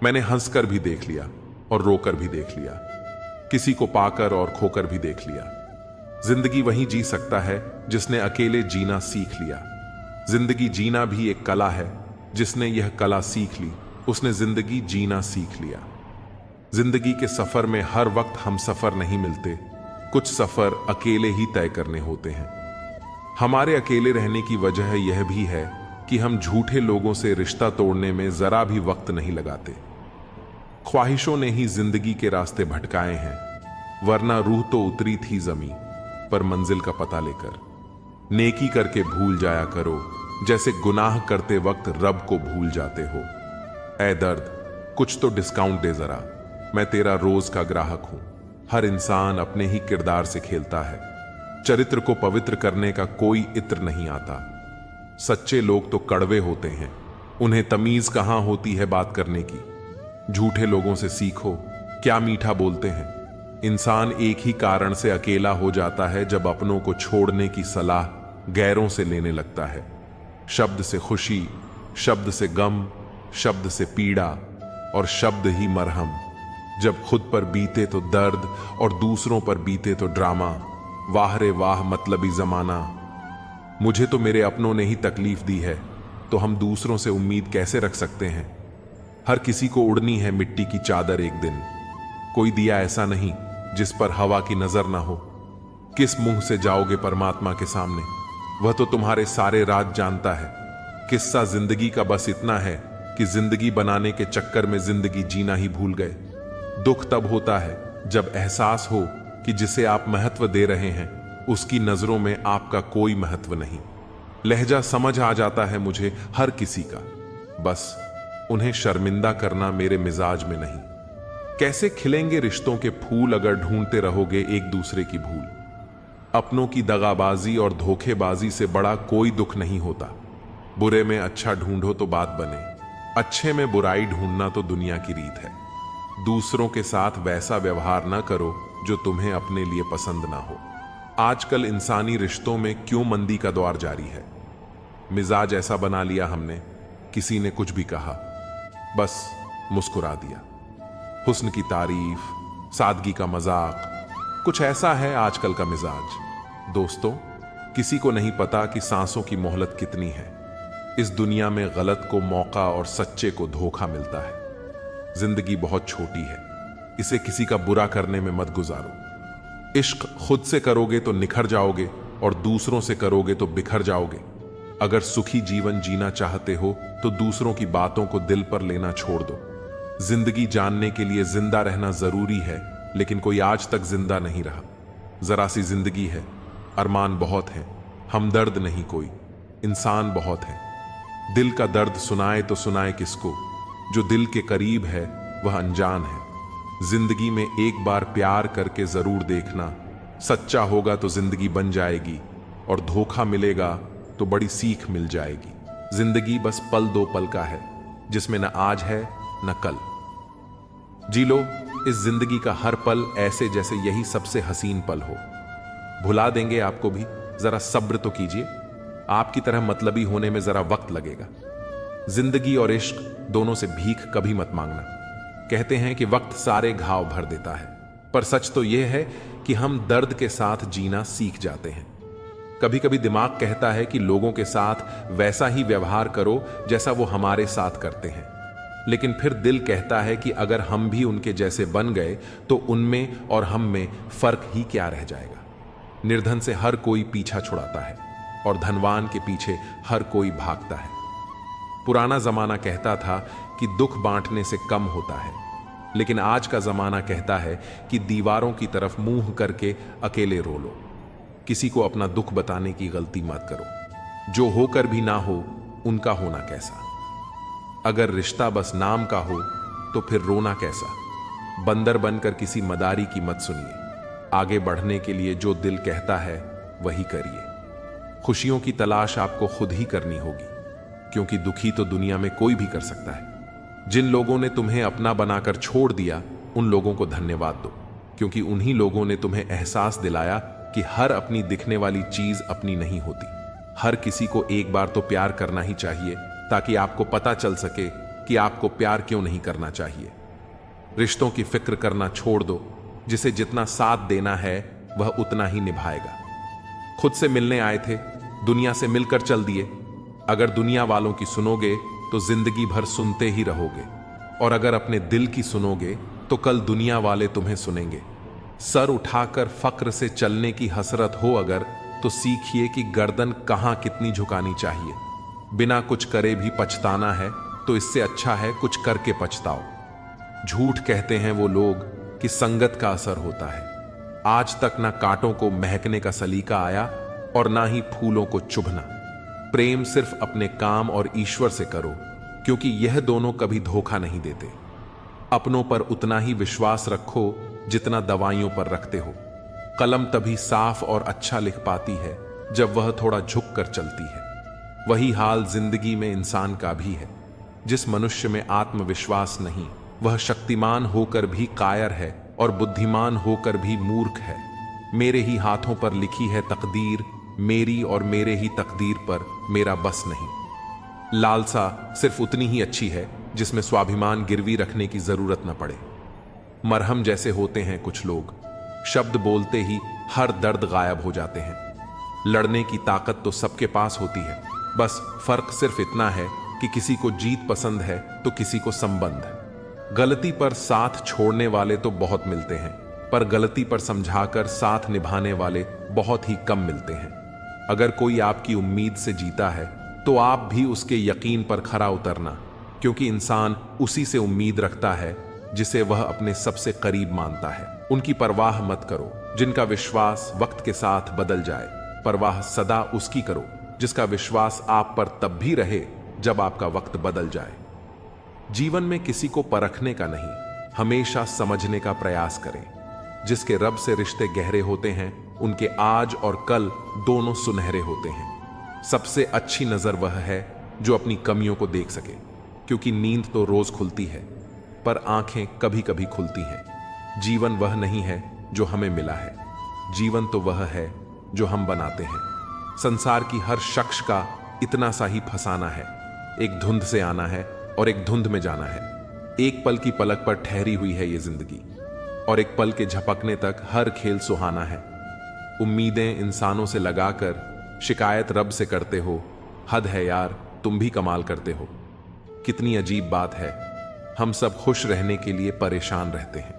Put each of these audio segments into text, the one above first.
मैंने हंसकर भी देख लिया और रोकर भी देख लिया, किसी को पाकर और खोकर भी देख लिया। जिंदगी वही जी सकता है जिसने अकेले जीना सीख लिया। जिंदगी जीना भी एक कला है, जिसने यह कला सीख ली उसने जिंदगी जीना सीख लिया। जिंदगी के सफर में हर वक्त हम सफर नहीं मिलते, कुछ सफर अकेले ही तय करने होते हैं। हमारे अकेले रहने की वजह यह भी है कि हम झूठे लोगों से रिश्ता तोड़ने में जरा भी वक्त नहीं लगाते। ख्वाहिशों ने ही जिंदगी के रास्ते भटकाए हैं, वरना रूह तो उतरी थी जमीन पर मंजिल का पता लेकर। नेकी करके भूल जाया करो जैसे गुनाह करते वक्त रब को भूल जाते हो। ऐ दर्द, कुछ तो डिस्काउंट दे जरा, मैं तेरा रोज का ग्राहक हूं। हर इंसान अपने ही किरदार से खेलता है, चरित्र को पवित्र करने का कोई इत्र नहीं आता। सच्चे लोग तो कड़वे होते हैं, उन्हें तमीज कहां होती है बात करने की। झूठे लोगों से सीखो, क्या मीठा बोलते हैं। इंसान एक ही कारण से अकेला हो जाता है जब अपनों को छोड़ने की सलाह गैरों से लेने लगता है। शब्द से खुशी, शब्द से गम, शब्द से पीड़ा और शब्द ही मरहम। जब खुद पर बीते तो दर्द और दूसरों पर बीते तो ड्रामा। वाह रे वाह मतलबी जमाना। मुझे तो मेरे अपनों ने ही तकलीफ दी है, तो हम दूसरों से उम्मीद कैसे रख सकते हैं। हर किसी को उड़नी है मिट्टी की चादर एक दिन। कोई दिया ऐसा नहीं जिस पर हवा की नजर ना हो। किस मुंह से जाओगे परमात्मा के सामने, वह तो तुम्हारे सारे राज जानता है। किस्सा जिंदगी का बस इतना है कि जिंदगी बनाने के चक्कर में जिंदगी जीना ही भूल गए। दुख तब होता है जब एहसास हो कि जिसे आप महत्व दे रहे हैं उसकी नजरों में आपका कोई महत्व नहीं। लहजा समझ आ जाता है मुझे हर किसी का, बस उन्हें शर्मिंदा करना मेरे मिजाज में नहीं। कैसे खिलेंगे रिश्तों के फूल अगर ढूंढते रहोगे एक दूसरे की भूल। अपनों की दगाबाजी और धोखेबाजी से बड़ा कोई दुख नहीं होता। बुरे में अच्छा ढूंढो तो बात बने, अच्छे में बुराई ढूंढना तो दुनिया की रीत है। दूसरों के साथ वैसा व्यवहार ना करो जो तुम्हें अपने लिए पसंद ना हो। आजकल इंसानी रिश्तों में क्यों मंदी का दौर जारी है। मिजाज ऐसा बना लिया हमने, किसी ने कुछ भी कहा बस मुस्कुरा दिया। हुस्न की तारीफ, सादगी का मजाक, कुछ ऐसा है आजकल का मिजाज। दोस्तों, किसी को नहीं पता कि सांसों की मोहलत कितनी है। इस दुनिया में गलत को मौका और सच्चे को धोखा मिलता है। जिंदगी बहुत छोटी है, इसे किसी का बुरा करने में मत गुजारो। इश्क खुद से करोगे तो निखर जाओगे और दूसरों से करोगे तो बिखर जाओगे। अगर सुखी जीवन जीना चाहते हो तो दूसरों की बातों को दिल पर लेना छोड़ दो। जिंदगी जानने के लिए जिंदा रहना जरूरी है, लेकिन कोई आज तक जिंदा नहीं रहा। जरा सी जिंदगी है, अरमान बहुत है, हमदर्द नहीं कोई, इंसान बहुत है। दिल का दर्द सुनाए तो सुनाए किसको, जो दिल के करीब है वह अनजान है। जिंदगी में एक बार प्यार करके जरूर देखना, सच्चा होगा तो जिंदगी बन जाएगी और धोखा मिलेगा तो बड़ी सीख मिल जाएगी। जिंदगी बस पल दो पल का है, जिसमें न आज है न कल। जी लो इस जिंदगी का हर पल ऐसे जैसे यही सबसे हसीन पल हो। भुला देंगे आपको भी, जरा सब्र तो कीजिए। आपकी तरह मतलबी होने में जरा वक्त लगेगा। जिंदगी और इश्क दोनों से भीख कभी मत मांगना। कहते हैं कि वक्त सारे घाव भर देता है, पर सच तो यह है कि हम दर्द के साथ जीना सीख जाते हैं। कभी कभी दिमाग कहता है कि लोगों के साथ वैसा ही व्यवहार करो जैसा वो हमारे साथ करते हैं, लेकिन फिर दिल कहता है कि अगर हम भी उनके जैसे बन गए तो उनमें और हम में फर्क ही क्या रह जाएगा। निर्धन से हर कोई पीछा छुड़ाता है और धनवान के पीछे हर कोई भागता है। पुराना जमाना कहता था कि दुख बांटने से कम होता है, लेकिन आज का जमाना कहता है कि दीवारों की तरफ मुंह करके अकेले रो लो। किसी को अपना दुख बताने की गलती मत करो। जो होकर भी ना हो उनका होना कैसा। अगर रिश्ता बस नाम का हो तो फिर रोना कैसा। बंदर बनकर किसी मदारी की मत सुनिए। आगे बढ़ने के लिए जो दिल कहता है वही करिए। खुशियों की तलाश आपको खुद ही करनी होगी, क्योंकि दुखी तो दुनिया में कोई भी कर सकता है। जिन लोगों ने तुम्हें अपना बनाकर छोड़ दिया उन लोगों को धन्यवाद दो, क्योंकि उन्हीं लोगों ने तुम्हें एहसास दिलाया कि हर अपनी दिखने वाली चीज अपनी नहीं होती। हर किसी को एक बार तो प्यार करना ही चाहिए, ताकि आपको पता चल सके कि आपको प्यार क्यों नहीं करना चाहिए। रिश्तों की फिक्र करना छोड़ दो, जिसे जितना साथ देना है वह उतना ही निभाएगा। खुद से मिलने आए थे, दुनिया से मिलकर चल दिए। अगर दुनिया वालों की सुनोगे तो जिंदगी भर सुनते ही रहोगे, और अगर अपने दिल की सुनोगे तो कल दुनिया वाले तुम्हें सुनेंगे। सर उठाकर फक्र से चलने की हसरत हो अगर, तो सीखिए कि गर्दन कहां कितनी झुकानी चाहिए। बिना कुछ करे भी पछताना है तो इससे अच्छा है कुछ करके पछताओ। झूठ कहते हैं वो लोग कि संगत का असर होता है। आज तक ना कांटों को महकने का सलीका आया और ना ही फूलों को चुभना। प्रेम सिर्फ अपने काम और ईश्वर से करो, क्योंकि यह दोनों कभी धोखा नहीं देते। अपनों पर उतना ही विश्वास रखो जितना दवाइयों पर रखते हो। कलम तभी साफ और अच्छा लिख पाती है जब वह थोड़ा झुक कर चलती है। वही हाल जिंदगी में इंसान का भी है। जिस मनुष्य में आत्मविश्वास नहीं, वह शक्तिमान होकर भी कायर है और बुद्धिमान होकर भी मूर्ख है। मेरे ही हाथों पर लिखी है तकदीर मेरी, और मेरे ही तकदीर पर मेरा बस नहीं। लालसा सिर्फ उतनी ही अच्छी है जिसमें स्वाभिमान गिरवी रखने की जरूरत न पड़े। मरहम जैसे होते हैं कुछ लोग, शब्द बोलते ही हर दर्द गायब हो जाते हैं। लड़ने की ताकत तो सबके पास होती है, बस फर्क सिर्फ इतना है कि किसी को जीत पसंद है तो किसी को संबंध। गलती पर साथ छोड़ने वाले तो बहुत मिलते हैं, पर गलती पर समझाकर साथ निभाने वाले बहुत ही कम मिलते हैं। अगर कोई आपकी उम्मीद से जीता है तो आप भी उसके यकीन पर खरा उतरना, क्योंकि इंसान उसी से उम्मीद रखता है जिसे वह अपने सबसे करीब मानता है। उनकी परवाह मत करो जिनका विश्वास वक्त के साथ बदल जाए। परवाह सदा उसकी करो जिसका विश्वास आप पर तब भी रहे जब आपका वक्त बदल जाए। जीवन में किसी को परखने का नहीं, हमेशा समझने का प्रयास करें। जिसके रब से रिश्ते गहरे होते हैं उनके आज और कल दोनों सुनहरे होते हैं। सबसे अच्छी नजर वह है जो अपनी कमियों को देख सके, क्योंकि नींद तो रोज खुलती है पर आंखें कभी कभी खुलती हैं। जीवन वह नहीं है जो हमें मिला है, जीवन तो वह है जो हम बनाते हैं। संसार की हर शख्स का इतना सा ही फसाना है, एक धुंध से आना है और एक धुंध में जाना है। एक पल की पलक पर ठहरी हुई है ये जिंदगी, और एक पल के झपकने तक हर खेल सुहाना है। उम्मीदें इंसानों से लगाकर शिकायत रब से करते हो, हद है यार तुम भी कमाल करते हो। कितनी अजीब बात है, हम सब खुश रहने के लिए परेशान रहते हैं।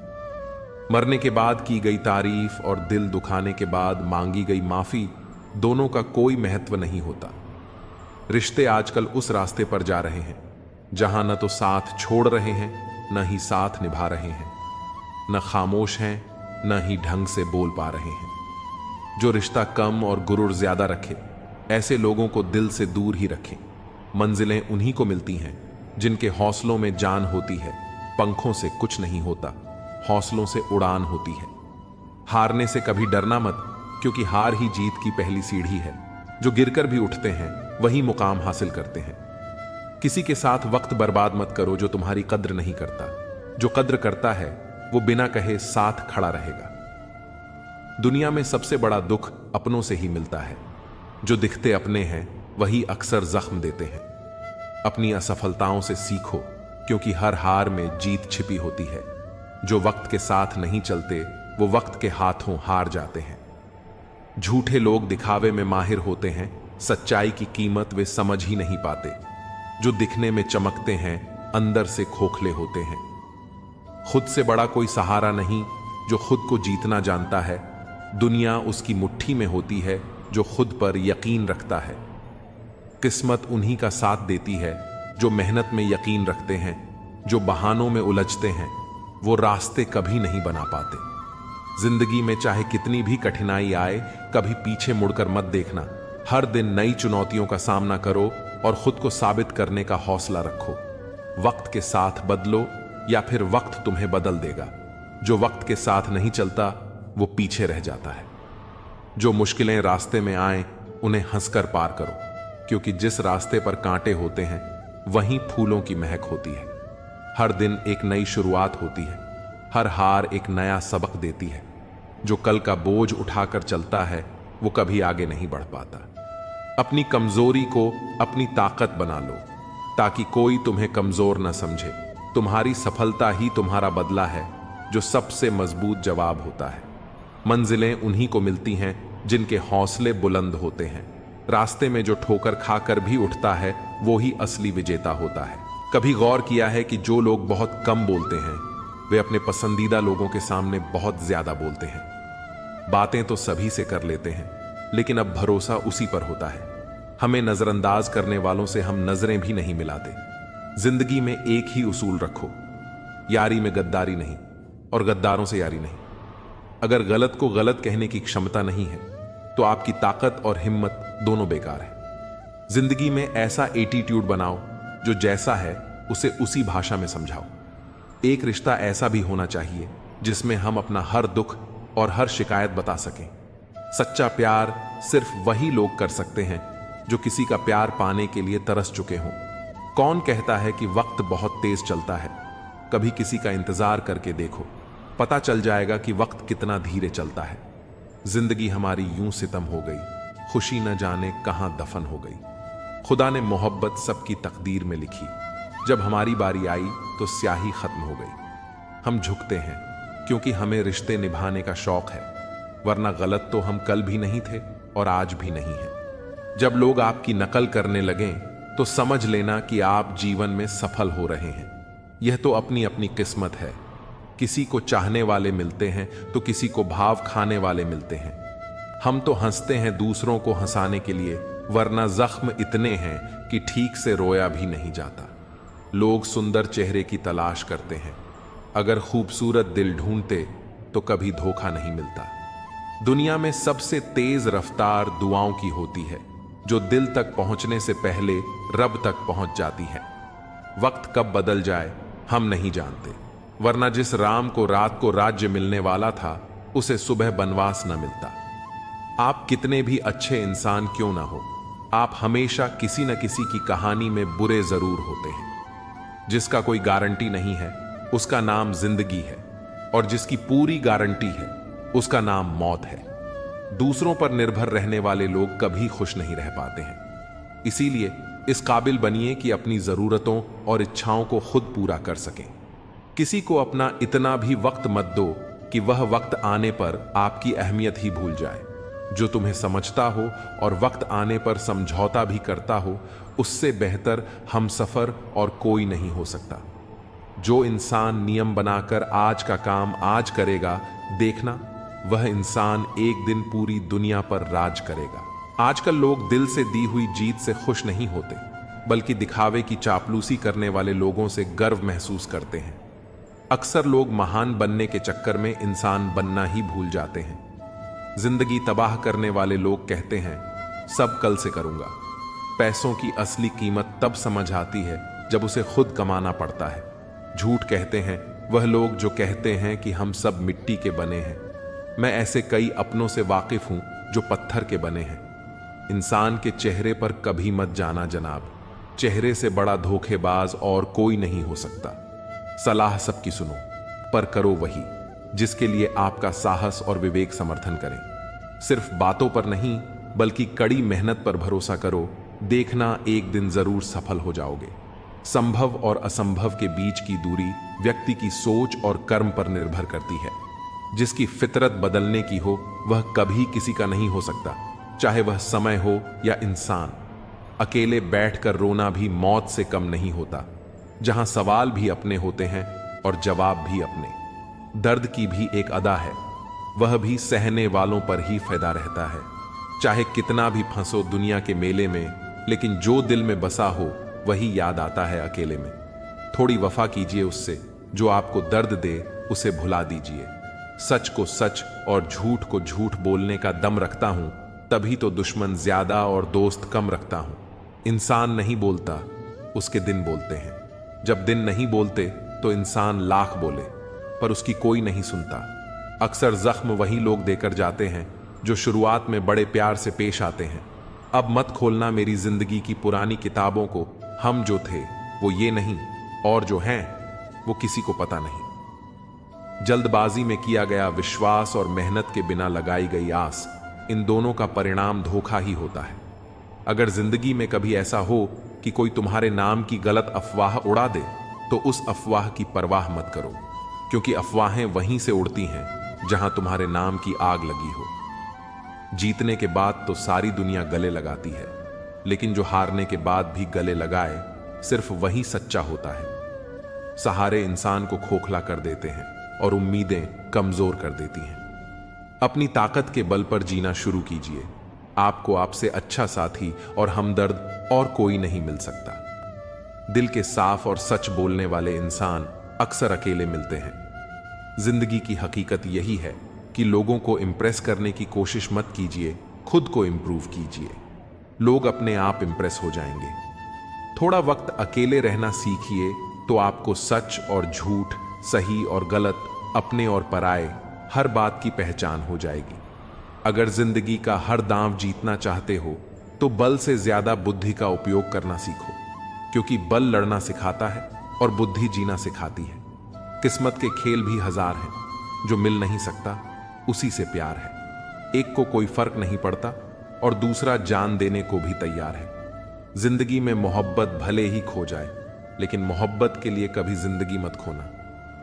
मरने के बाद की गई तारीफ और दिल दुखाने के बाद मांगी गई माफी, दोनों का कोई महत्व नहीं होता। रिश्ते आजकल उस रास्ते पर जा रहे हैं जहां न तो साथ छोड़ रहे हैं न ही साथ निभा रहे हैं, न खामोश हैं न ही ढंग से बोल पा रहे हैं। जो रिश्ता कम और गुरूर ज्यादा रखे, ऐसे लोगों को दिल से दूर ही रखें। मंजिलें उन्हीं को मिलती हैं जिनके हौसलों में जान होती है। पंखों से कुछ नहीं होता, हौसलों से उड़ान होती है। हारने से कभी डरना मत, क्योंकि हार ही जीत की पहली सीढ़ी है। जो गिरकर भी उठते हैं वही मुकाम हासिल करते हैं। किसी के साथ वक्त बर्बाद मत करो जो तुम्हारी कद्र नहीं करता। जो कद्र करता है वो बिना कहे साथ खड़ा रहेगा। दुनिया में सबसे बड़ा दुख अपनों से ही मिलता है। जो दिखते अपने हैं वही अक्सर जख्म देते हैं। अपनी असफलताओं से सीखो, क्योंकि हर हार में जीत छिपी होती है। जो वक्त के साथ नहीं चलते वो वक्त के हाथों हार जाते हैं। झूठे लोग दिखावे में माहिर होते हैं, सच्चाई की कीमत वे समझ ही नहीं पाते। जो दिखने में चमकते हैं अंदर से खोखले होते हैं। खुद से बड़ा कोई सहारा नहीं जो खुद को जीतना जानता है। दुनिया उसकी मुट्ठी में होती है जो खुद पर यकीन रखता है। किस्मत उन्हीं का साथ देती है जो मेहनत में यकीन रखते हैं। जो बहानों में उलझते हैं वो रास्ते कभी नहीं बना पाते। जिंदगी में चाहे कितनी भी कठिनाई आए, कभी पीछे मुड़कर मत देखना। हर दिन नई चुनौतियों का सामना करो और खुद को साबित करने का हौसला रखो। वक्त के साथ बदलो या फिर वक्त तुम्हें बदल देगा। जो वक्त के साथ नहीं चलता वो पीछे रह जाता है। जो मुश्किलें रास्ते में आए उन्हें हंसकर पार करो, क्योंकि जिस रास्ते पर कांटे होते हैं वहीं फूलों की महक होती है। हर दिन एक नई शुरुआत होती है। हर हार एक नया सबक देती है। जो कल का बोझ उठाकर चलता है वो कभी आगे नहीं बढ़ पाता। अपनी कमजोरी को अपनी ताकत बना लो। ताकि कोई तुम्हें कमजोर न समझे। तुम्हारी सफलता ही तुम्हारा बदला है, जो सबसे मजबूत जवाब होता है। मंजिलें उन्हीं को मिलती हैं जिनके हौसले बुलंद होते हैं। रास्ते में जो ठोकर खाकर भी उठता है वो ही असली विजेता होता है। कभी गौर किया है कि जो लोग बहुत कम बोलते हैं वे अपने पसंदीदा लोगों के सामने बहुत ज्यादा बोलते हैं। बातें तो सभी से कर लेते हैं, लेकिन अब भरोसा उसी पर होता है। हमें नजरअंदाज करने वालों से हम नजरें भी नहीं मिलाते। जिंदगी में एक ही उसूल रखो, यारी में गद्दारी नहीं और गद्दारों से यारी नहीं। अगर गलत को गलत कहने की क्षमता नहीं है तो आपकी ताकत और हिम्मत दोनों बेकार है। जिंदगी में ऐसा एटीट्यूड बनाओ जो जैसा है उसे उसी भाषा में समझाओ। एक रिश्ता ऐसा भी होना चाहिए जिसमें हम अपना हर दुख और हर शिकायत बता सकें। सच्चा प्यार सिर्फ वही लोग कर सकते हैं जो किसी का प्यार पाने के लिए तरस चुके हों। कौन कहता है कि वक्त बहुत तेज चलता है? कभी किसी का इंतजार करके देखो, पता चल जाएगा कि वक्त कितना धीरे चलता है। जिंदगी हमारी यूं सितम हो गई, खुशी न जाने कहां दफन हो गई। खुदा ने मोहब्बत सबकी तकदीर में लिखी, जब हमारी बारी आई तो स्याही खत्म हो गई। हम झुकते हैं क्योंकि हमें रिश्ते निभाने का शौक है, वरना गलत तो हम कल भी नहीं थे और आज भी नहीं हैं। जब लोग आपकी नकल करने लगें तो समझ लेना कि आप जीवन में सफल हो रहे हैं। यह तो अपनी अपनी किस्मत है। किसी को चाहने वाले मिलते हैं तो किसी को भाव खाने वाले मिलते हैं। हम तो हंसते हैं दूसरों को हंसाने के लिए, वरना जख्म इतने हैं कि ठीक से रोया भी नहीं जाता। लोग सुंदर चेहरे की तलाश करते हैं, अगर खूबसूरत दिल ढूंढते तो कभी धोखा नहीं मिलता। दुनिया में सबसे तेज रफ्तार दुआओं की होती है, जो दिल तक पहुंचने से पहले रब तक पहुंच जाती है। वक्त कब बदल जाए हम नहीं जानते, वरना जिस राम को रात को राज्य मिलने वाला था उसे सुबह बनवास न मिलता। आप कितने भी अच्छे इंसान क्यों ना हो, आप हमेशा किसी न किसी की कहानी में बुरे जरूर होते हैं। जिसका कोई गारंटी नहीं है उसका नाम जिंदगी है, और जिसकी पूरी गारंटी है उसका नाम मौत है। दूसरों पर निर्भर रहने वाले लोग कभी खुश नहीं रह पाते हैं। इसीलिए इस काबिल बनिए कि अपनी जरूरतों और इच्छाओं को खुद पूरा कर सकें। किसी को अपना इतना भी वक्त मत दो कि वह वक्त आने पर आपकी अहमियत ही भूल जाए। जो तुम्हें समझता हो और वक्त आने पर समझौता भी करता हो, उससे बेहतर हमसफर और कोई नहीं हो सकता। जो इंसान नियम बनाकर आज का काम आज करेगा, देखना वह इंसान एक दिन पूरी दुनिया पर राज करेगा। आजकल लोग दिल से दी हुई जीत से खुश नहीं होते, बल्कि दिखावे की चापलूसी करने वाले लोगों से गर्व महसूस करते हैं। अक्सर लोग महान बनने के चक्कर में इंसान बनना ही भूल जाते हैं। जिंदगी तबाह करने वाले लोग कहते हैं सब कल से करूंगा। पैसों की असली कीमत तब समझ आती है जब उसे खुद कमाना पड़ता है। झूठ कहते हैं वह लोग जो कहते हैं कि हम सब मिट्टी के बने हैं। मैं ऐसे कई अपनों से वाकिफ हूं जो पत्थर के बने हैं। इंसान के चेहरे पर कभी मत जाना जनाब, चेहरे से बड़ा धोखेबाज और कोई नहीं हो सकता। सलाह सबकी सुनो, पर करो वही जिसके लिए आपका साहस और विवेक समर्थन करें। सिर्फ बातों पर नहीं बल्कि कड़ी मेहनत पर भरोसा करो, देखना एक दिन जरूर सफल हो जाओगे। संभव और असंभव के बीच की दूरी व्यक्ति की सोच और कर्म पर निर्भर करती है। जिसकी फितरत बदलने की हो वह कभी किसी का नहीं हो सकता, चाहे वह समय हो या इंसान। अकेले बैठकर रोना भी मौत से कम नहीं होता, जहां सवाल भी अपने होते हैं और जवाब भी अपने। दर्द की भी एक अदा है, वह भी सहने वालों पर ही फायदा रहता है। चाहे कितना भी फंसो दुनिया के मेले में, लेकिन जो दिल में बसा हो वही याद आता है अकेले में। थोड़ी वफा कीजिए उससे, जो आपको दर्द दे उसे भुला दीजिए। सच को सच और झूठ को झूठ बोलने का दम रखता हूं, तभी तो दुश्मन ज्यादा और दोस्त कम रखता हूं। इंसान नहीं बोलता, उसके दिन बोलते हैं। जब दिन नहीं बोलते तो इंसान लाख बोले, पर उसकी कोई नहीं सुनता। अक्सर जख्म वही लोग देकर जाते हैं जो शुरुआत में बड़े प्यार से पेश आते हैं। अब मत खोलना मेरी जिंदगी की पुरानी किताबों को, हम जो थे वो ये नहीं, और जो हैं वो किसी को पता नहीं। जल्दबाजी में किया गया विश्वास और मेहनत के बिना लगाई गई आस, इन दोनों का परिणाम धोखा ही होता है। अगर जिंदगी में कभी ऐसा हो कि कि कोई तुम्हारे नाम की गलत अफवाह उड़ा दे तो उस अफवाह की परवाह मत करो, क्योंकि अफवाहें वहीं से उड़ती हैं जहां तुम्हारे नाम की आग लगी हो। जीतने के बाद तो सारी दुनिया गले लगाती है, लेकिन जो हारने के बाद भी गले लगाए सिर्फ वही सच्चा होता है। सहारे इंसान को खोखला कर देते हैं और उम्मीदें कमजोर कर देती हैं। अपनी ताकत के बल पर जीना शुरू कीजिए। आपको आपसे अच्छा साथी और हमदर्द और कोई नहीं मिल सकता। दिल के साफ और सच बोलने वाले इंसान अक्सर अकेले मिलते हैं। जिंदगी की हकीकत यही है कि लोगों को इंप्रेस करने की कोशिश मत कीजिए, खुद को इंप्रूव कीजिए। लोग अपने आप इंप्रेस हो जाएंगे। थोड़ा वक्त अकेले रहना सीखिए तो आपको सच और झूठ, सही और गलत, अपने और पराये हर बात की पहचान हो जाएगी। अगर जिंदगी का हर दांव जीतना चाहते हो तो बल से ज्यादा बुद्धि का उपयोग करना सीखो, क्योंकि बल लड़ना सिखाता है और बुद्धि जीना सिखाती है। किस्मत के खेल भी हजार हैं, जो मिल नहीं सकता उसी से प्यार है। एक को कोई फर्क नहीं पड़ता और दूसरा जान देने को भी तैयार है। जिंदगी में मोहब्बत भले ही खो जाए, लेकिन मोहब्बत के लिए कभी जिंदगी मत खोना।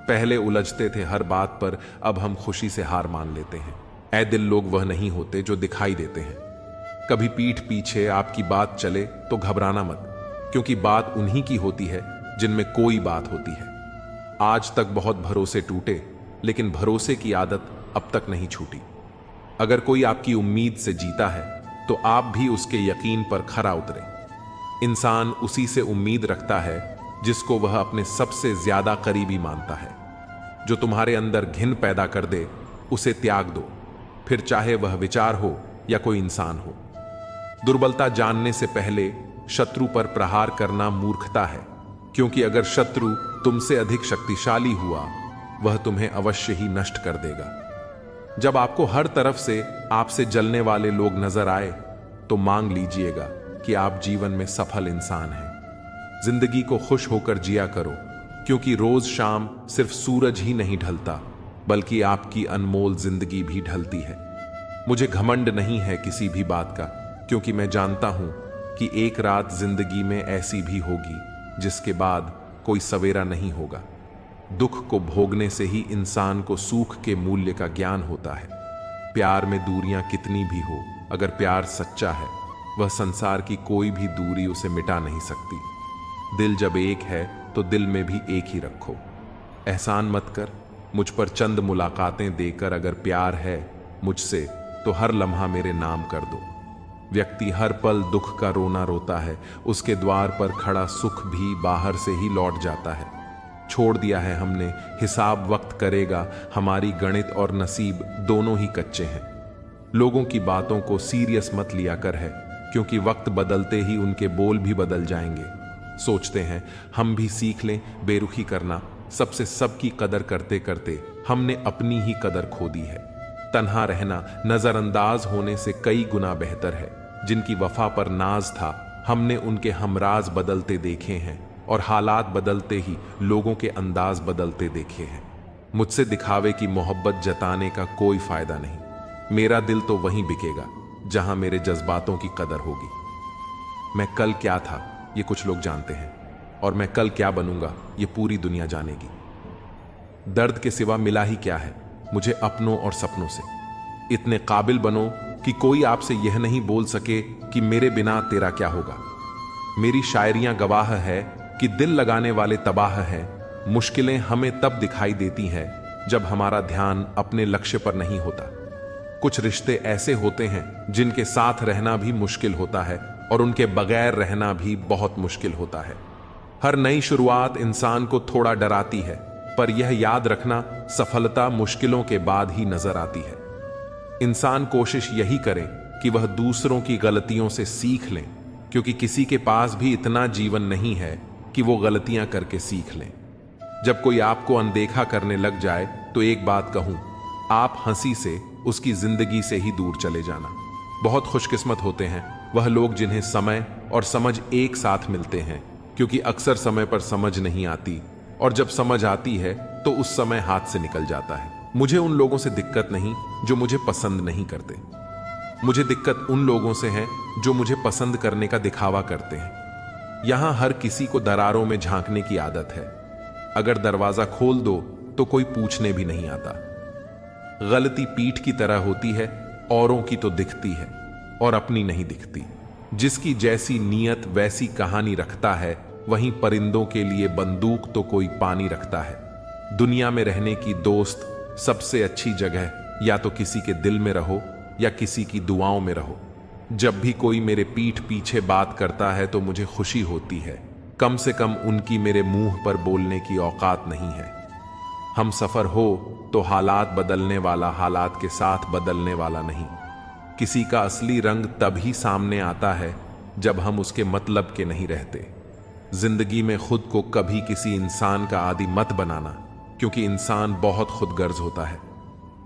पहले उलझते थे हर बात पर, अब हम खुशी से हार मान लेते हैं। ऐ दिल, लोग वह नहीं होते जो दिखाई देते हैं। कभी पीठ पीछे आपकी बात चले तो घबराना मत, क्योंकि बात उन्हीं की होती है जिनमें कोई बात होती है। आज तक बहुत भरोसे टूटे, लेकिन भरोसे की आदत अब तक नहीं छूटी। अगर कोई आपकी उम्मीद से जीता है तो आप भी उसके यकीन पर खरा उतरे। इंसान उसी से उम्मीद रखता है जिसको वह अपने सबसे ज्यादा करीबी मानता है। जो तुम्हारे अंदर घिन पैदा कर दे उसे त्याग दो, फिर चाहे वह विचार हो या कोई इंसान हो। दुर्बलता जानने से पहले शत्रु पर प्रहार करना मूर्खता है, क्योंकि अगर शत्रु तुमसे अधिक शक्तिशाली हुआ वह तुम्हें अवश्य ही नष्ट कर देगा। जब आपको हर तरफ से आपसे जलने वाले लोग नजर आए तो मांग लीजिएगा कि आप जीवन में सफल इंसान हैं। जिंदगी को खुश होकर जिया करो, क्योंकि रोज शाम सिर्फ सूरज ही नहीं ढलता, बल्कि आपकी अनमोल जिंदगी भी ढलती है। मुझे घमंड नहीं है किसी भी बात का, क्योंकि मैं जानता हूं कि एक रात जिंदगी में ऐसी भी होगी जिसके बाद कोई सवेरा नहीं होगा। दुख को भोगने से ही इंसान को सुख के मूल्य का ज्ञान होता है। प्यार में दूरियां कितनी भी हो, अगर प्यार सच्चा है वह संसार की कोई भी दूरी उसे मिटा नहीं सकती। दिल जब एक है तो दिल में भी एक ही रखो। एहसान मत कर मुझ पर चंद मुलाकातें देकर, अगर प्यार है मुझसे तो हर लम्हा मेरे नाम कर दो। व्यक्ति हर पल दुख का रोना रोता है, उसके द्वार पर खड़ा सुख भी बाहर से ही लौट जाता है। छोड़ दिया है हमने हिसाब वक्त करेगा, हमारी गणित और नसीब दोनों ही कच्चे हैं। लोगों की बातों को सीरियस मत लिया कर है, क्योंकि वक्त बदलते ही उनके बोल भी बदल जाएंगे। सोचते हैं हम भी सीख लें बेरुखी करना, सबसे सबकी कदर करते करते हमने अपनी ही कदर खो दी है। तन्हा रहना नजरअंदाज होने से कई गुना बेहतर है। जिनकी वफा पर नाज था हमने उनके हमराज बदलते देखे हैं, और हालात बदलते ही लोगों के अंदाज बदलते देखे हैं। मुझसे दिखावे की मोहब्बत जताने का कोई फायदा नहीं। मेरा दिल तो वहीं बिकेगा जहां मेरे जज्बातों की कदर होगी। मैं कल क्या था ये कुछ लोग जानते हैं, और मैं कल क्या बनूंगा ये पूरी दुनिया जानेगी। दर्द के सिवा मिला ही क्या है मुझे अपनों और सपनों से। इतने काबिल बनो कि कोई आपसे यह नहीं बोल सके कि मेरे बिना तेरा क्या होगा। मेरी शायरियां गवाह है कि दिल लगाने वाले तबाह हैं। मुश्किलें हमें तब दिखाई देती हैं जब हमारा ध्यान अपने लक्ष्य पर नहीं होता। कुछ रिश्ते ऐसे होते हैं जिनके साथ रहना भी मुश्किल होता है, और उनके बगैर रहना भी बहुत मुश्किल होता है। हर नई शुरुआत इंसान को थोड़ा डराती है, पर यह याद रखना सफलता मुश्किलों के बाद ही नजर आती है। इंसान कोशिश यही करे कि वह दूसरों की गलतियों से सीख लें, क्योंकि किसी के पास भी इतना जीवन नहीं है कि वो गलतियां करके सीख लें। जब कोई आपको अनदेखा करने लग जाए तो एक बात कहूं, आप हंसी से उसकी जिंदगी से ही दूर चले जाना। बहुत खुशकिस्मत होते हैं वह लोग जिन्हें समय और समझ एक साथ मिलते हैं, क्योंकि अक्सर समय पर समझ नहीं आती, और जब समझ आती है तो उस समय हाथ से निकल जाता है। मुझे उन लोगों से दिक्कत नहीं जो मुझे पसंद नहीं करते। मुझे दिक्कत उन लोगों से है जो मुझे पसंद करने का दिखावा करते हैं। यहां हर किसी को दरारों में झांकने की आदत है। अगर दरवाजा खोल दो तो कोई पूछने भी नहीं आता। गलती पीठ की तरह होती है, औरों की तो दिखती है और अपनी नहीं दिखती। जिसकी जैसी नीयत वैसी कहानी रखता है, वहीं परिंदों के लिए बंदूक तो कोई पानी रखता है। दुनिया में रहने की दोस्त सबसे अच्छी जगह या तो किसी के दिल में रहो या किसी की दुआओं में रहो। जब भी कोई मेरे पीठ पीछे बात करता है तो मुझे खुशी होती है। कम से कम उनकी मेरे मुंह पर बोलने की औकात नहीं है। हम सफर हो तो हालात बदलने वाला हालात के साथ बदलने वाला नहीं। किसी का असली रंग तभी सामने आता है जब हम उसके मतलब के नहीं रहते। जिंदगी में खुद को कभी किसी इंसान का आदी मत बनाना, क्योंकि इंसान बहुत खुदगर्ज होता है।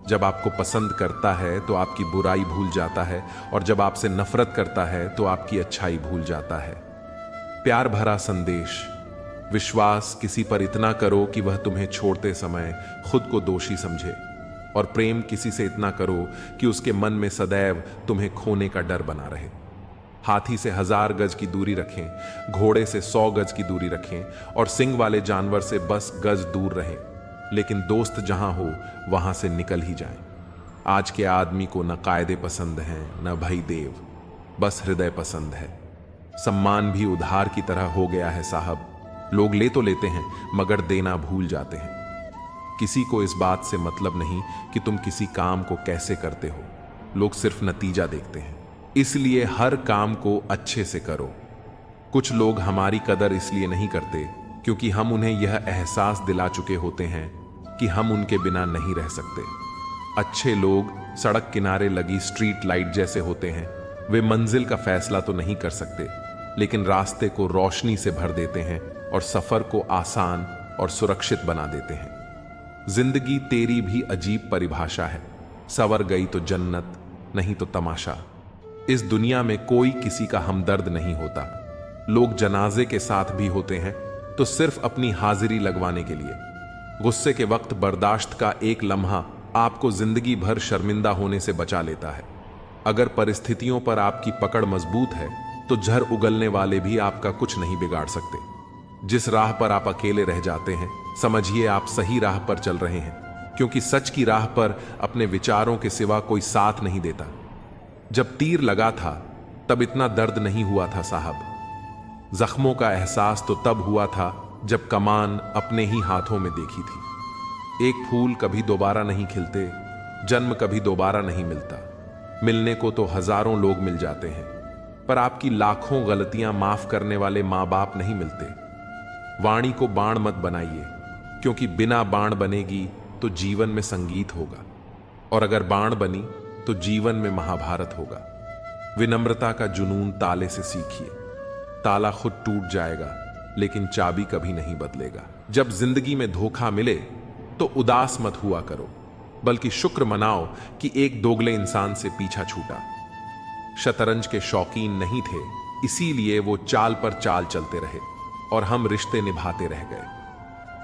जब आपको पसंद करता है तो आपकी बुराई भूल जाता है, और जब आपसे नफरत करता है तो आपकी अच्छाई भूल जाता है। प्यार भरा संदेश: विश्वास किसी पर इतना करो कि वह तुम्हें छोड़ते समय खुद को दोषी समझे, और प्रेम किसी से इतना करो कि उसके मन में सदैव तुम्हें खोने का डर बना रहे। हाथी से 1000 गज की दूरी रखें, घोड़े से 100 गज की दूरी रखें, और सिंग वाले जानवर से बस गज दूर रहें, लेकिन दोस्त जहां हो वहां से निकल ही जाएं। आज के आदमी को न कायदे पसंद हैं न भई देव, बस हृदय पसंद है। सम्मान भी उधार की तरह हो गया है साहब। लोग ले तो लेते हैं मगर देना भूल जाते हैं। किसी को इस बात से मतलब नहीं कि तुम किसी काम को कैसे करते हो, लोग सिर्फ नतीजा देखते हैं। इसलिए हर काम को अच्छे से करो। कुछ लोग हमारी कदर इसलिए नहीं करते क्योंकि हम उन्हें यह एहसास दिला चुके होते हैं कि हम उनके बिना नहीं रह सकते। अच्छे लोग सड़क किनारे लगी स्ट्रीट लाइट जैसे होते हैं। वे मंजिल का फैसला तो नहीं कर सकते, लेकिन रास्ते को रोशनी से भर देते हैं और सफर को आसान और सुरक्षित बना देते हैं। जिंदगी तेरी भी अजीब परिभाषा है। सवर गई तो जन्नत, नहीं तो तमाशा। इस दुनिया में कोई किसी का हमदर्द नहीं होता। लोग जनाजे के साथ भी होते हैं तो सिर्फ अपनी हाजिरी लगवाने के लिए। गुस्से के वक्त बर्दाश्त का एक लम्हा आपको जिंदगी भर शर्मिंदा होने से बचा लेता है। अगर परिस्थितियों पर आपकी पकड़ मजबूत है तो झर उगलने वाले भी आपका कुछ नहीं बिगाड़ सकते। जिस राह पर आप अकेले रह जाते हैं, समझिए आप सही राह पर चल रहे हैं, क्योंकि सच की राह पर अपने विचारों के सिवा कोई साथ नहीं देता। जब तीर लगा था तब इतना दर्द नहीं हुआ था साहब। जख्मों का एहसास तो तब हुआ था जब कमान अपने ही हाथों में देखी थी। एक फूल कभी दोबारा नहीं खिलते, जन्म कभी दोबारा नहीं मिलता। मिलने को तो हजारों लोग मिल जाते हैं, पर आपकी लाखों गलतियां माफ करने वाले मां बाप नहीं मिलते। वाणी को बाण मत बनाइए, क्योंकि बिना बाण बनेगी तो जीवन में संगीत होगा, और अगर बाण बनी तो जीवन में महाभारत होगा। विनम्रता का जुनून ताले से सीखिए। ताला खुद टूट जाएगा, लेकिन चाबी कभी नहीं बदलेगा। जब जिंदगी में धोखा मिले तो उदास मत हुआ करो, बल्कि शुक्र मनाओ कि एक दोगले इंसान से पीछा छूटा। शतरंज के शौकीन नहीं थे, इसीलिए वो चाल पर चाल चलते रहे और हम रिश्ते निभाते रह गए।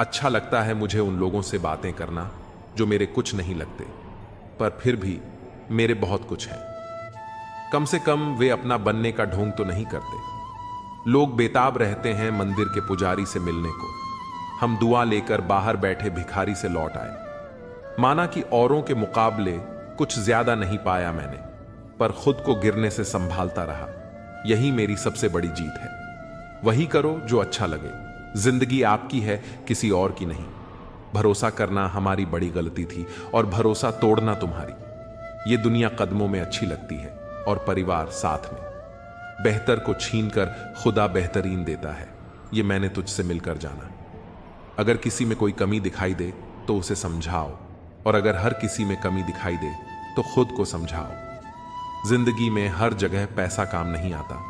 अच्छा लगता है मुझे उन लोगों से बातें करना जो मेरे कुछ नहीं लगते, पर फिर भी मेरे बहुत कुछ है। कम से कम वे अपना बनने का ढोंग तो नहीं करते। लोग बेताब रहते हैं मंदिर के पुजारी से मिलने को। हम दुआ लेकर बाहर बैठे भिखारी से लौट आए। माना कि औरों के मुकाबले कुछ ज्यादा नहीं पाया मैंने, पर खुद को गिरने से संभालता रहा। यही मेरी सबसे बड़ी जीत है। वही करो जो अच्छा लगे। जिंदगी आपकी है, किसी और की नहीं। भरोसा करना हमारी बड़ी गलती थी और भरोसा तोड़ना तुम्हारी। ये दुनिया कदमों में अच्छी लगती है और परिवार साथ में। बेहतर को छीनकर खुदा बेहतरीन देता है, ये मैंने तुझसे मिलकर जाना। अगर किसी में कोई कमी दिखाई दे तो उसे समझाओ, और अगर हर किसी में कमी दिखाई दे तो खुद को समझाओ। जिंदगी में हर जगह पैसा काम नहीं आता।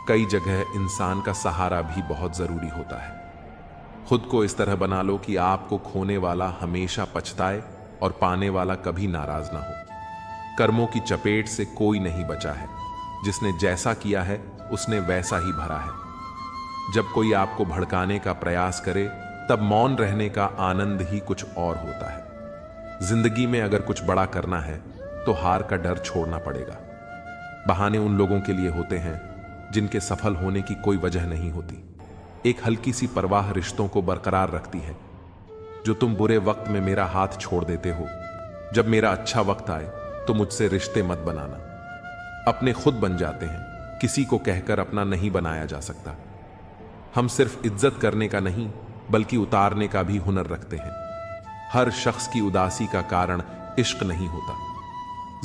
कई जगह इंसान का सहारा भी बहुत जरूरी होता है। खुद को इस तरह बना लो कि आपको खोने वाला हमेशा पछताए और पाने वाला कभी नाराज ना हो। कर्मों की चपेट से कोई नहीं बचा है। जिसने जैसा किया है उसने वैसा ही भरा है। जब कोई आपको भड़काने का प्रयास करे तब मौन रहने का आनंद ही कुछ और होता है। जिंदगी में अगर कुछ बड़ा करना है तो हार का डर छोड़ना पड़ेगा। बहाने उन लोगों के लिए होते हैं जिनके सफल होने की कोई वजह नहीं होती। एक हल्की सी परवाह रिश्तों को बरकरार रखती है। जो तुम बुरे वक्त में मेरा हाथ छोड़ देते हो, जब मेरा अच्छा वक्त आए तो मुझसे रिश्ते मत बनाना। अपने खुद बन जाते हैं, किसी को कहकर अपना नहीं बनाया जा सकता। हम सिर्फ इज्जत करने का नहीं बल्कि उतारने का भी हुनर रखते हैं। हर शख्स की उदासी का कारण इश्क नहीं होता।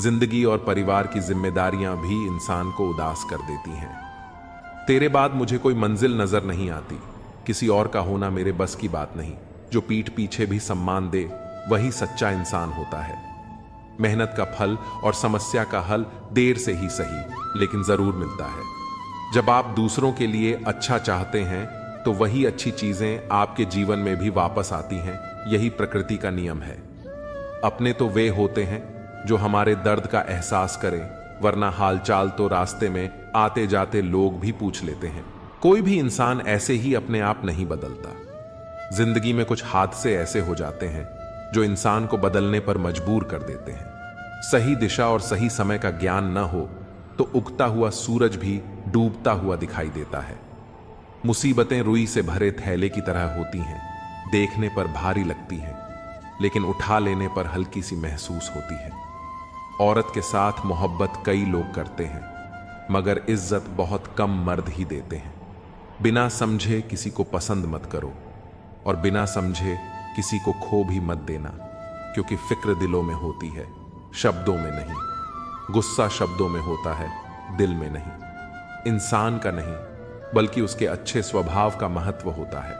जिंदगी और परिवार की जिम्मेदारियां भी इंसान को उदास कर देती हैं। तेरे बाद मुझे कोई मंजिल नजर नहीं आती, किसी और का होना मेरे बस की बात नहीं। जो पीठ पीछे भी सम्मान दे वही सच्चा इंसान होता है। मेहनत का फल और समस्या का हल देर से ही सही लेकिन जरूर मिलता है। जब आप दूसरों के लिए अच्छा चाहते हैं तो वही अच्छी चीजें आपके जीवन में भी वापस आती हैं। यही प्रकृति का नियम है। अपने तो वे होते हैं जो हमारे दर्द का एहसास करें, वरना हालचाल तो रास्ते में आते जाते लोग भी पूछ लेते हैं। कोई भी इंसान ऐसे ही अपने आप नहीं बदलता। जिंदगी में कुछ हादसे ऐसे हो जाते हैं जो इंसान को बदलने पर मजबूर कर देते हैं। सही दिशा और सही समय का ज्ञान न हो तो उगता हुआ सूरज भी डूबता हुआ दिखाई देता है। मुसीबतें रुई से भरे थैले की तरह होती हैं, देखने पर भारी लगती हैं लेकिन उठा लेने पर हल्की सी महसूस होती है। औरत के साथ मोहब्बत कई लोग करते हैं मगर इज्जत बहुत कम मर्द ही देते हैं। बिना समझे किसी को पसंद मत करो और बिना समझे किसी को खो भी मत देना, क्योंकि फिक्र दिलों में होती है, शब्दों में नहीं। गुस्सा शब्दों में होता है, दिल में नहीं। इंसान का नहीं बल्कि उसके अच्छे स्वभाव का महत्व होता है।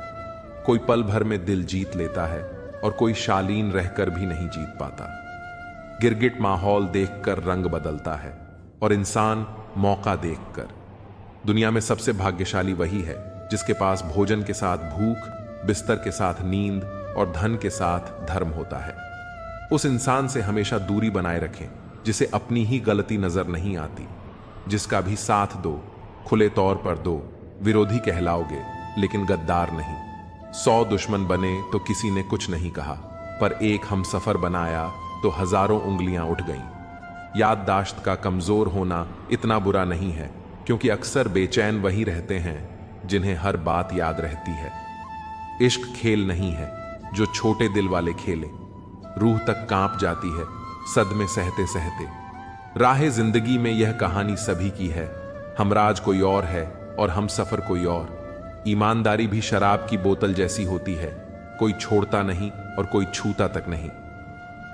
कोई पल भर में दिल जीत लेता है और कोई शालीन रहकर भी नहीं जीत पाता। गिरगिट माहौल देखकर रंग बदलता है और इंसान मौका देखकर। दुनिया में सबसे भाग्यशाली वही है जिसके पास भोजन के साथ भूख, बिस्तर के साथ नींद और धन के साथ धर्म होता है। उस इंसान से हमेशा दूरी बनाए रखें जिसे अपनी ही गलती नजर नहीं आती। जिसका भी साथ दो, खुले तौर पर दो, विरोधी कहलाओगे लेकिन गद्दार नहीं। 100 दुश्मन बने तो किसी ने कुछ नहीं कहा, पर एक हमसफर बनाया तो हजारों उंगलियां उठ गईं। याददाश्त का कमजोर होना इतना बुरा नहीं है, क्योंकि अक्सर बेचैन वही रहते हैं जिन्हें हर बात याद रहती है। इश्क खेल नहीं है जो छोटे दिल वाले खेले। रूह तक कांप जाती है सदमे सहते सहते। राह जिंदगी में यह कहानी सभी की है। हमराज कोई और है और हम सफर कोई और। ईमानदारी भी शराब की बोतल जैसी होती है, कोई छोड़ता नहीं और कोई छूता तक नहीं।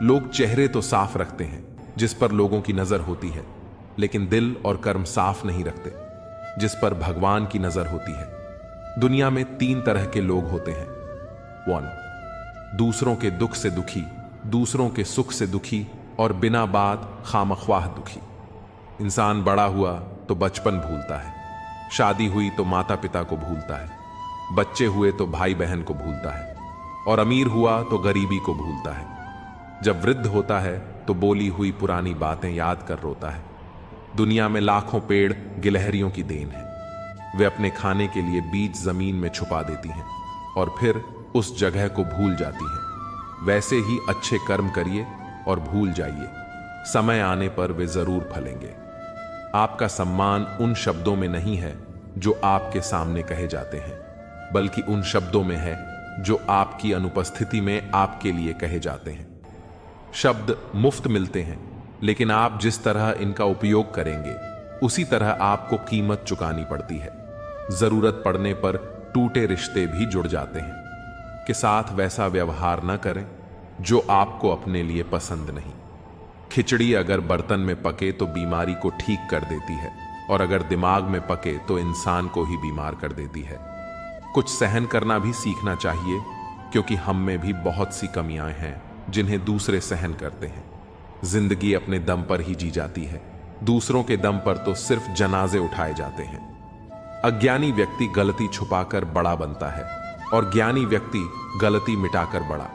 लोग चेहरे तो साफ रखते हैं जिस पर लोगों की नजर होती है, लेकिन दिल और कर्म साफ नहीं रखते जिस पर भगवान की नजर होती है। दुनिया में 3 तरह के लोग होते हैं। 1, दूसरों के दुख से दुखी, दूसरों के सुख से दुखी और बिना बात खामख्वाह दुखी। इंसान बड़ा हुआ तो बचपन भूलता है, शादी हुई तो माता पिता को भूलता है, बच्चे हुए तो भाई बहन को भूलता है और अमीर हुआ तो गरीबी को भूलता है। जब वृद्ध होता है तो बोली हुई पुरानी बातें याद कर रोता है। दुनिया में लाखों पेड़ गिलहरियों की देन है। वे अपने खाने के लिए बीज जमीन में छुपा देती हैं और फिर उस जगह को भूल जाती हैं। वैसे ही अच्छे कर्म करिए और भूल जाइए, समय आने पर वे जरूर फलेंगे। आपका सम्मान उन शब्दों में नहीं है जो आपके सामने कहे जाते हैं, बल्कि उन शब्दों में है जो आपकी अनुपस्थिति में आपके लिए कहे जाते हैं। शब्द मुफ्त मिलते हैं, लेकिन आप जिस तरह इनका उपयोग करेंगे उसी तरह आपको कीमत चुकानी पड़ती है। जरूरत पड़ने पर टूटे रिश्ते भी जुड़ जाते हैं। के साथ वैसा व्यवहार न करें जो आपको अपने लिए पसंद नहीं। खिचड़ी अगर बर्तन में पके तो बीमारी को ठीक कर देती है, और अगर दिमाग में पके तो इंसान को ही बीमार कर देती है। कुछ सहन करना भी सीखना चाहिए, क्योंकि हम में भी बहुत सी कमियां हैं जिन्हें दूसरे सहन करते हैं। जिंदगी अपने दम पर ही जी जाती है, दूसरों के दम पर तो सिर्फ जनाजे उठाए जाते हैं। अज्ञानी व्यक्ति गलती छुपाकर बड़ा बनता है और ज्ञानी व्यक्ति गलती मिटाकर बड़ा।